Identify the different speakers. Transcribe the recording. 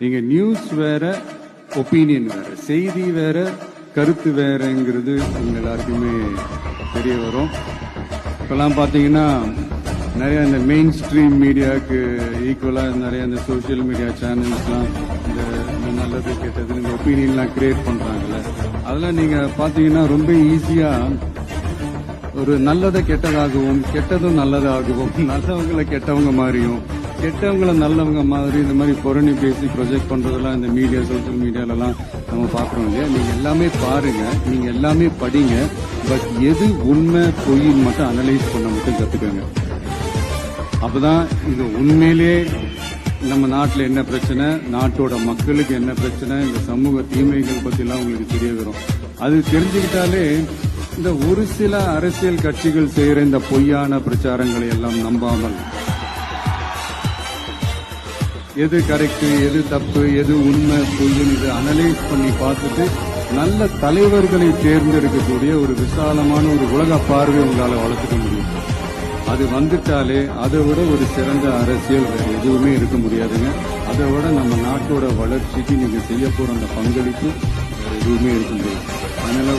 Speaker 1: நீங்க நியூஸ் வேற, ஒப்பீனியன் வேற, செய்தி வேற, கருத்து வேறங்கிறது உங்க எல்லாருக்குமே தெரிய வரும். இப்பெல்லாம் பாத்தீங்கன்னா நிறைய இந்த மெயின் ஸ்ட்ரீம் மீடியாவுக்கு ஈக்குவலா நிறைய இந்த சோசியல் மீடியா சேனல்ஸ்லாம் இந்த நல்லது கெட்டது இந்த ஒப்பீனியன்லாம் கிரியேட் பண்றாங்கல்ல, அதெல்லாம் நீங்க பாத்தீங்கன்னா ரொம்ப ஈஸியா ஒரு நல்லதை கெட்டதாகவும் கெட்டதும் நல்லதாகவும் நல்லவங்களை கெட்டவங்க மாதிரியும் கெட்டவங்களை நல்லவங்க மாதிரி இந்த மாதிரி புரணி பேசி ப்ரொஜெக்ட் பண்றதெல்லாம் இந்த மீடியா சோசியல் மீடியாலலாம் நம்ம பாக்குறோம் இல்லையா. நீங்க எல்லாமே பாருங்க, நீங்க எல்லாமே படிங்க, பட் எது உண்மை பொய்ன்னு மட்டும் அனலைஸ் பண்ண மட்டும் கத்துக்கோங்க. அப்பதான் இது உண்மையிலே நம்ம நாட்டில் என்ன பிரச்சனை, நாட்டோட மக்களுக்கு என்ன பிரச்சனை, இந்த சமூக தீமைகள் பத்தி எல்லாம் உங்களுக்கு தெரிய வரும். அது தெரிஞ்சுக்கிட்டாலே இந்த ஒரு சில அரசியல் கட்சிகள் செய்யற இந்த பொய்யான பிரச்சாரங்களை எல்லாம் நம்பாமல் எது கரெக்ட், எது தப்பு, எது உண்மை பொய்ன்னு இது அனலைஸ் பண்ணி பார்த்துட்டு நல்ல தலைவர்களை தேர்ந்தெடுக்கக்கூடிய ஒரு விசாலமான ஒரு உலக பார்வை உங்களால் வளர்த்துக்க முடியும். அது வந்துட்டாலே அதை விட ஒரு சிறந்த அரசியல் வேற எதுவுமே இருக்க முடியாதுங்க. அதை விட நம்ம நாட்டோட வளர்ச்சிக்கு நீங்க செய்ய போற அந்த பங்களிப்பு வேற எதுவுமே இருக்க முடியாது. அதனால